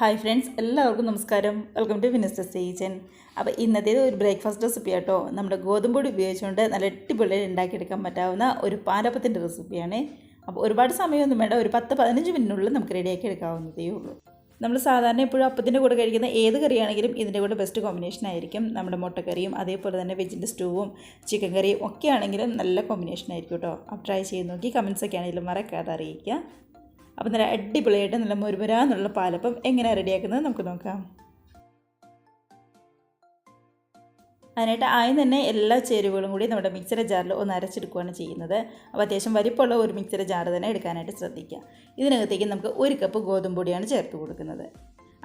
Hi friends, എല്ലാവർക്കും നമസ്കാരം. Welcome to Minna's kitchen. അപ്പോൾ ഇന്നത്തേത് ഒരു ബ്രേക്ക്ഫാസ്റ്റ് റെസിപ്പി ആട്ടോ. നമ്മുടെ ഗോതമ്പൊടി ഉപയോഗിച്ചുകൊണ്ട് നല്ല അടിപൊളി ഉണ്ടാക്കിയെടുക്കാൻ പറ്റാവുന്ന ഒരു പാലപ്പത്തിൻ്റെ റെസിപ്പിയാണ്. അപ്പോൾ ഒരുപാട് സമയമൊന്നും വേണ്ട, ഒരു 10-15 മിനിറ്റിനുള്ളിൽ നമുക്ക് റെഡിയാക്കി എടുക്കാവുന്നതേ ഉള്ളൂ. നമ്മൾ സാധാരണ എപ്പോഴും അപ്പത്തിൻ്റെ കൂടെ കഴിക്കുന്ന ഏത് കറിയാണെങ്കിലും ഇതിൻ്റെ കൂടെ ബെസ്റ്റ് കോമ്പിനേഷൻ ആയിരിക്കും. നമ്മുടെ മുട്ടക്കറിയും അതേപോലെ തന്നെ വെജിൻ്റെ സ്റ്റൂവും ചിക്കൻ കറിയും ഒക്കെ ആണെങ്കിലും നല്ല കോമ്പിനേഷൻ ആയിരിക്കും കേട്ടോ. അപ്പോൾ ട്രൈ ചെയ്ത് നോക്കി കമൻസൊക്കെ ആണെങ്കിലും മറക്കാതെ അറിയിക്കുക. അപ്പോൾ നല്ല അടിപൊളിയായിട്ട് നല്ല മുരുമുരാന്നുള്ള പാലപ്പം എങ്ങനെയാണ് റെഡിയാക്കുന്നത് നമുക്ക് നോക്കാം. അതിനായിട്ട് ആദ്യം തന്നെ എല്ലാ ചേരുവകളും കൂടി നമ്മുടെ മിക്സർ ജാറിൽ ഒന്ന് അരച്ചെടുക്കുകയാണ് ചെയ്യുന്നത്. അപ്പോൾ അത്യാവശ്യം വലിപ്പമുള്ള ഒരു മിക്സർ ജാർ തന്നെ എടുക്കാനായിട്ട് ശ്രദ്ധിക്കുക. ഇതിനകത്തേക്ക് നമുക്ക് 1 കപ്പ് ഗോതമ്പ് പൊടിയാണ് ചേർത്ത് കൊടുക്കുന്നത്.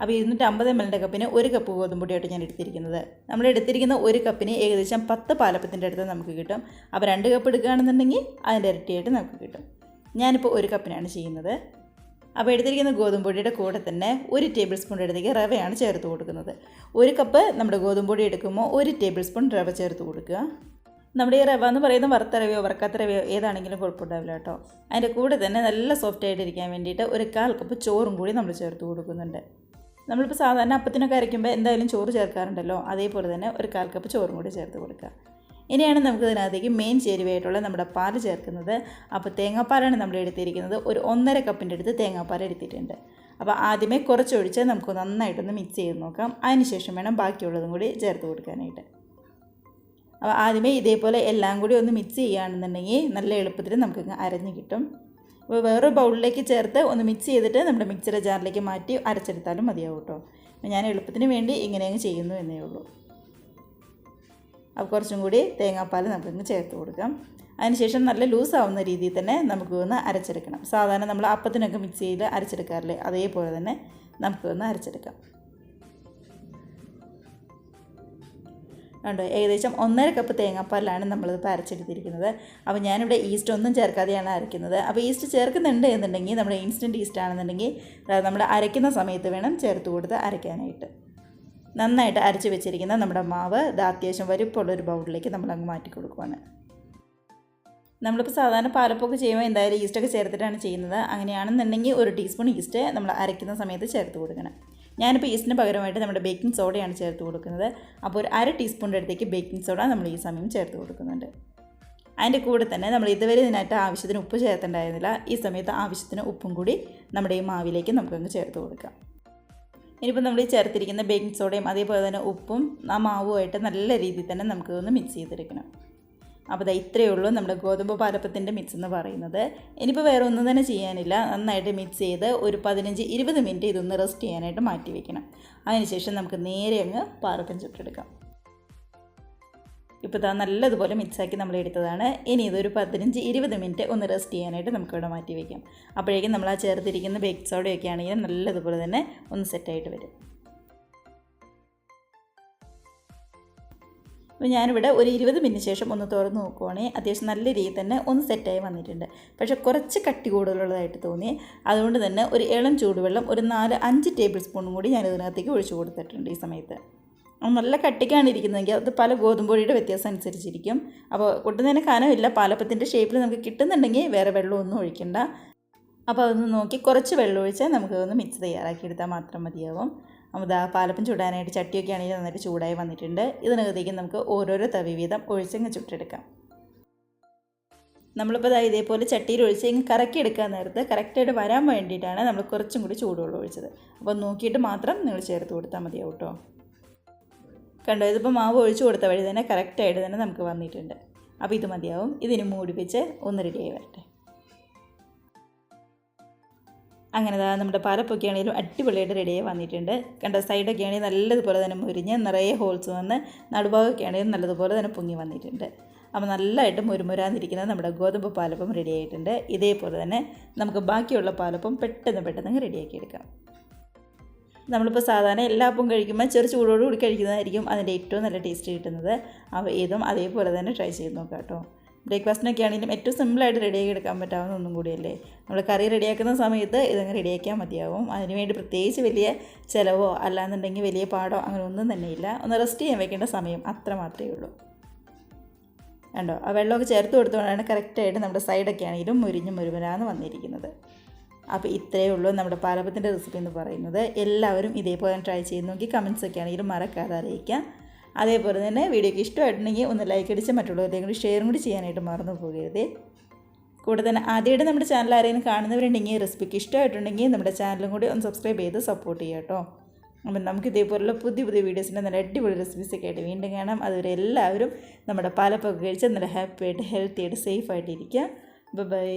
അപ്പോൾ 250 ml കപ്പിന് 1 കപ്പ് ഗോതമ്പ് പൊടിയായിട്ട് ഞാൻ എടുത്തിരിക്കുന്നത്. നമ്മൾ എടുത്തിരിക്കുന്ന 1 കപ്പിന് ഏകദേശം 10 പാലപ്പത്തിൻ്റെ അടുത്ത് നമുക്ക് കിട്ടും. അപ്പോൾ 2 കപ്പ് എടുക്കുകയാണെന്നുണ്ടെങ്കിൽ അതിൻ്റെ ഇരട്ടിയായിട്ട് നമുക്ക് കിട്ടും. ഞാനിപ്പോൾ 1 കപ്പിനാണ് ചെയ്യുന്നത്. അപ്പോൾ എടുത്തിരിക്കുന്ന ഗോതമ്പ് പൊടിയുടെ കൂടെ തന്നെ 1 ടേബിൾ സ്പൂൺ അടുത്തേക്ക് റവയാണ് ചേർത്ത് കൊടുക്കുന്നത്. 1 കപ്പ് നമ്മുടെ ഗോതമ്പ് പൊടി എടുക്കുമ്പോൾ 1 ടേബിൾ സ്പൂൺ റവ ചേർത്ത് കൊടുക്കുക. നമ്മുടെ ഈ റവ എന്ന് പറയുന്നത് വറുത്ത റവയോ വറുക്കാത്ത റവയോ ഏതാണെങ്കിലും കുഴപ്പമുണ്ടാവില്ല കേട്ടോ. അതിൻ്റെ കൂടെ തന്നെ നല്ല സോഫ്റ്റ് ആയിട്ടിരിക്കാൻ വേണ്ടിയിട്ട് 1/4 കപ്പ് ചോറും കൂടി നമ്മൾ ചേർത്ത് കൊടുക്കുന്നുണ്ട്. നമ്മളിപ്പോൾ സാധാരണ അപ്പത്തിനൊക്കെ അരയ്ക്കുമ്പോൾ എന്തായാലും ചോറ് ചേർക്കാറുണ്ടല്ലോ, അതേപോലെ തന്നെ 1/4 കപ്പ് ചോറും കൂടി ചേർത്ത് കൊടുക്കുക. ഇനിയാണ് നമുക്ക് ഇതിനകത്തേക്ക് മെയിൻ ചേരുവയായിട്ടുള്ള നമ്മുടെ പാൽ ചേർക്കുന്നത്. അപ്പോൾ തേങ്ങാപ്പാലാണ് നമ്മൾ എടുത്തിരിക്കുന്നത്. ഒരു 1.5 കപ്പിൻ്റെ അടുത്ത് തേങ്ങാപ്പാൽ എടുത്തിട്ടുണ്ട്. അപ്പോൾ ആദ്യമേ കുറച്ചൊഴിച്ച് നമുക്ക് നന്നായിട്ടൊന്ന് മിക്സ് ചെയ്ത് നോക്കാം. അതിനുശേഷം വേണം ബാക്കിയുള്ളതും കൂടി ചേർത്ത് കൊടുക്കാനായിട്ട്. അപ്പോൾ ആദ്യമേ ഇതേപോലെ എല്ലാം കൂടി ഒന്ന് മിക്സ് ചെയ്യുകയാണെന്നുണ്ടെങ്കിൽ നല്ല എളുപ്പത്തിൽ നമുക്ക് അരഞ്ഞ് കിട്ടും. അപ്പോൾ വേറൊരു ബൗളിലേക്ക് ചേർത്ത് ഒന്ന് മിക്സ് ചെയ്തിട്ട് നമ്മുടെ മിക്സർ ജാറിലേക്ക് മാറ്റി അരച്ചെടുത്താലും മതിയാവും കേട്ടോ. ഞാൻ എളുപ്പത്തിന് വേണ്ടി ഇങ്ങനെ അങ്ങ് ചെയ്യുന്നു എന്നേ ഉള്ളൂ. അപ്പോൾ കുറച്ചും കൂടി തേങ്ങാപ്പാൽ നമുക്കിങ്ങ് ചേർത്ത് കൊടുക്കാം. അതിനുശേഷം നല്ല ലൂസാവുന്ന രീതിയിൽ തന്നെ നമുക്ക് ഒന്ന് അരച്ചെടുക്കണം. സാധാരണ നമ്മൾ അപ്പത്തിനൊക്കെ മിക്സിയിൽ അരച്ചെടുക്കാറില്ലേ, അതേപോലെ തന്നെ നമുക്കൊന്ന് അരച്ചെടുക്കാം. ഉണ്ട് ഏകദേശം 1.5 കപ്പ് തേങ്ങാപ്പാലാണ് നമ്മളിപ്പോൾ അരച്ചെടുത്തിരിക്കുന്നത്. അപ്പോൾ ഞാനിവിടെ ഈസ്റ്റ് ഒന്നും ചേർക്കാതെയാണ് അരയ്ക്കുന്നത്. അപ്പോൾ ഈസ്റ്റ് ചേർക്കുന്നുണ്ട് എന്നുണ്ടെങ്കിൽ നമ്മുടെ ഇൻസ്റ്റൻറ്റ് ഈസ്റ്റ് ആണെന്നുണ്ടെങ്കിൽ നമ്മൾ അരയ്ക്കുന്ന സമയത്ത് വേണം ചേർത്ത് കൊടുത്ത് അരയ്ക്കാനായിട്ട്. നന്നായിട്ട് അരച്ച് വെച്ചിരിക്കുന്ന നമ്മുടെ മാവ് അത്യാവശ്യം വലിപ്പമുള്ളൊരു ബൗളിലേക്ക് നമ്മളങ്ങ് മാറ്റി കൊടുക്കുവാണ്. നമ്മളിപ്പോൾ സാധാരണ പാലപ്പൊക്കെ ചെയ്യുമ്പോൾ എന്തായാലും ഈസ്റ്റൊക്കെ ചേർത്തിട്ടാണ് ചെയ്യുന്നത്. അങ്ങനെയാണെന്നുണ്ടെങ്കിൽ 1 ടീസ്പൂൺ ഈസ്റ്റ് നമ്മൾ അരയ്ക്കുന്ന സമയത്ത് ചേർത്ത് കൊടുക്കണം. ഞാനിപ്പോൾ ഈസ്റ്റിന് പകരമായിട്ട് നമ്മുടെ ബേക്കിംഗ് സോഡയാണ് ചേർത്ത് കൊടുക്കുന്നത്. അപ്പോൾ ഒരു 1/2 ടീസ്പൂണിൻ്റെ അടുത്തേക്ക് ബേക്കിംഗ് സോഡ നമ്മൾ ഈ സമയം ചേർത്ത് കൊടുക്കുന്നുണ്ട്. അതിൻ്റെ കൂടെ തന്നെ നമ്മൾ ഇതുവരെ ഇതിനായിട്ട് ആവശ്യത്തിന് ഉപ്പ് ചേർത്തിട്ടുണ്ടായിരുന്നില്ല. ഈ സമയത്ത് ആവശ്യത്തിന് ഉപ്പും കൂടി നമ്മുടെ ഈ മാവിലേക്ക് നമുക്കങ്ങ് ചേർത്ത് കൊടുക്കാം. ഇനിയിപ്പോൾ നമ്മൾ ഈ ചേർത്തിരിക്കുന്ന ബേക്കിംഗ് സോഡയും അതേപോലെ തന്നെ ഉപ്പും ആ മാവുമായിട്ട് നല്ല രീതിയിൽ തന്നെ നമുക്ക് ഒന്ന് മിക്സ് ചെയ്തെടുക്കണം. അപ്പോൾ ഇത്രയേ ഉള്ളൂ നമ്മുടെ ഗോതമ്പ് പാലപ്പത്തിൻ്റെ മിക്സ് എന്ന് പറയുന്നത്. ഇനിയിപ്പോൾ വേറെ ഒന്നും തന്നെ ചെയ്യാനില്ല. നന്നായിട്ട് മിക്സ് ചെയ്ത് ഒരു 15-20 മിനിറ്റ് ഇതൊന്ന് റെസ്റ്റ് ചെയ്യാനായിട്ട് മാറ്റി വയ്ക്കണം. അതിനുശേഷം നമുക്ക് നേരെ അങ്ങ് പാലപ്പം ചുട്ടെടുക്കാം. ഇപ്പോൾ നല്ലതുപോലെ മിക്സാക്കി നമ്മൾ എടുത്തതാണ്. ഇനി ഇതൊരു 15-20 മിനിറ്റ് ഒന്ന് റെസ്റ്റ് ചെയ്യാനായിട്ട് നമുക്കിവിടെ മാറ്റി വയ്ക്കാം. അപ്പോഴേക്കും നമ്മൾ ആ ചേർത്തിരിക്കുന്ന ബേക്കിംഗ് സോഡയൊക്കെ ആണെങ്കിലും നല്ലതുപോലെ തന്നെ ഒന്ന് സെറ്റായിട്ട് വരും. അപ്പോൾ ഞാനിവിടെ ഒരു 20 മിനിറ്റ് ശേഷം ഒന്ന് തുറന്ന് നോക്കുവാണെങ്കിൽ അത്യാവശ്യം നല്ല രീതിയിൽ തന്നെ ഒന്ന് സെറ്റായി വന്നിട്ടുണ്ട്. പക്ഷേ കുറച്ച് കട്ടി കൂടുതലുള്ളതായിട്ട് തോന്നി. അതുകൊണ്ട് തന്നെ ഒരു ഇളം ചൂടുവെള്ളം ഒരു 4-5 ടേബിൾ സ്പൂണും കൂടി ഞാൻ ഇതിനകത്തേക്ക് ഒഴിച്ചു കൊടുത്തിട്ടുണ്ട്. ഈ സമയത്ത് നല്ല കട്ടിക്കാണ് ഇരിക്കുന്നതെങ്കിൽ അത് പല ഗോതമ്പ് പൊടിയുടെ വ്യത്യാസം അനുസരിച്ചിരിക്കും. അപ്പോൾ ഒട്ടും തന്നെ കനമില്ല, പാലപ്പത്തിൻ്റെ ഷേപ്പിൽ നമുക്ക് കിട്ടുന്നുണ്ടെങ്കിൽ വേറെ വെള്ളമൊന്നും ഒഴിക്കണ്ട. അപ്പോൾ അതൊന്ന് നോക്കി കുറച്ച് വെള്ളം ഒഴിച്ച് നമുക്കതൊന്ന് മിക്സ് തയ്യാറാക്കിയെടുത്താൽ മാത്രം മതിയാവും. അപ്പോൾ പാലപ്പം ചുടാനായിട്ട് ചട്ടിയൊക്കെ ആണെങ്കിൽ നന്നായിട്ട് ചൂടായി വന്നിട്ടുണ്ട്. ഇതിനകത്തേക്ക് നമുക്ക് ഓരോരോ തവി വീതം ഒഴിച്ചങ്ങ് ചുട്ടെടുക്കാം. നമ്മളിപ്പോൾ ഇതേപോലെ ചട്ടിയിൽ ഒഴിച്ച് ഇങ്ങ് കറക്കി എടുക്കാൻ നേരത്ത് കറക്റ്റായിട്ട് വരാൻ വേണ്ടിയിട്ടാണ് നമ്മൾ കുറച്ചും കൂടി ചൂടുവെള്ളം ഒഴിച്ചത്. അപ്പോൾ നോക്കിയിട്ട് മാത്രം നിങ്ങൾ ചേർത്ത് കൊടുത്താൽ മതിയാവും കേട്ടോ. കണ്ടോ, ഇതിപ്പോൾ മാവ് ഒഴിച്ചു കൊടുത്ത വഴി തന്നെ കറക്റ്റായിട്ട് തന്നെ നമുക്ക് വന്നിട്ടുണ്ട്. അപ്പോൾ ഇത് മതിയാവും. ഇതിന് മൂടി വെച്ച് ഒന്ന് റെഡിയായി വരട്ടെ. അങ്ങനെ നമ്മുടെ പാലപ്പൊക്കെ ആണെങ്കിലും അടിപൊളിയായിട്ട് റെഡിയായി വന്നിട്ടുണ്ട്. കണ്ട സൈഡൊക്കെ ആണെങ്കിൽ നല്ലതുപോലെ തന്നെ മുരിഞ്ഞ് നിറയെ ഹോൾസ് വന്ന് നടുഭാഗമൊക്കെ ആണെങ്കിലും നല്ലതുപോലെ തന്നെ പൊങ്ങി വന്നിട്ടുണ്ട്. അപ്പോൾ നല്ലതായിട്ട് മുരുമുരാന്നിരിക്കുന്നത് നമ്മുടെ ഗോതമ്പ് പാലപ്പം റെഡി ആയിട്ടുണ്ട്. ഇതേപോലെ തന്നെ നമുക്ക് ബാക്കിയുള്ള പാലപ്പം പെട്ടെന്ന് റെഡിയാക്കി എടുക്കാം. നമ്മളിപ്പോൾ സാധാരണ എല്ലാ അപ്പം കഴിക്കുമ്പോൾ ചെറു ചൂടോടുകൂടി കഴിക്കുന്നതായിരിക്കും അതിൻ്റെ ഏറ്റവും നല്ല ടേസ്റ്റ് കിട്ടുന്നത്. അപ്പോൾ ഇതും അതേപോലെ തന്നെ ട്രൈ ചെയ്ത് നോക്കാം കേട്ടോ. ബ്രേക്ക്ഫാസ്റ്റിനൊക്കെ ആണെങ്കിലും ഏറ്റവും സിമ്പിളായിട്ട് റെഡിയാക്കി എടുക്കാൻ പറ്റാവുന്ന ഒന്നും കൂടിയല്ലേ. നമ്മൾ കറി റെഡിയാക്കുന്ന സമയത്ത് ഇതങ്ങ് റെഡിയാക്കിയാൽ മതിയാവും. അതിനുവേണ്ടി പ്രത്യേകിച്ച് വലിയ ചിലവോ അല്ലാന്നുണ്ടെങ്കിൽ വലിയ പാടോ അങ്ങനെ ഒന്നും തന്നെയില്ല. ഒന്ന് റെസ്റ്റ് ചെയ്യാൻ വെക്കേണ്ട സമയം അത്ര മാത്രമേ ഉള്ളൂ. കണ്ടോ, ആ വെള്ളമൊക്കെ ചേർത്ത് കൊടുത്തുകൊണ്ടാണ് കറക്റ്റായിട്ട് നമ്മുടെ സൈഡൊക്കെ ആണെങ്കിലും മുരിഞ്ഞ് മുരുവനാന്ന് വന്നിരിക്കുന്നത്. അപ്പോൾ ഇത്രയേ ഉള്ളൂ നമ്മുടെ പാലപ്പത്തിൻ്റെ റെസിപ്പി എന്ന് പറയുന്നത്. എല്ലാവരും ഇതേപോലെ ട്രൈ ചെയ്ത് നോക്കി കമൻസൊക്കെ ആണെങ്കിലും മറക്കാതെ അറിയിക്കാം. അതേപോലെ തന്നെ വീഡിയോയ്ക്ക് ഇഷ്ടമായിട്ടുണ്ടെങ്കിൽ ഒന്ന് ലൈക്ക് അടിച്ച് മറ്റുള്ളവരിലേക്ക് കൂടി ഷെയറും കൂടി ചെയ്യാനായിട്ട് മറന്നു പോകരുത്. കൂടെ തന്നെ ആദ്യമായിട്ട് നമ്മുടെ ചാനൽ ആരെങ്കിലും കാണുന്നവരുണ്ടെങ്കിൽ റെസിപ്പിക്ക് ഇഷ്ടമായിട്ടുണ്ടെങ്കിൽ നമ്മുടെ ചാനലും കൂടി ഒന്ന് സബ്സ്ക്രൈബ് ചെയ്ത് സപ്പോർട്ട് ചെയ്യാം കേട്ടോ. അപ്പം നമുക്ക് ഇതേപോലുള്ള പുതിയ പുതിയ വീഡിയോസിൻ്റെ നല്ല അടിപൊളി റെസിപ്പീസൊക്കെ ആയിട്ട് വീണ്ടും കാണാം. അതുവരെ എല്ലാവരും നമ്മുടെ പാലപ്പൊക്കെ കഴിച്ച് നല്ല ഹാപ്പി ആയിട്ട് ഹെൽത്തി ആയിട്ട് സേഫ് ആയിട്ട് ഇരിക്കുക. ബൈ.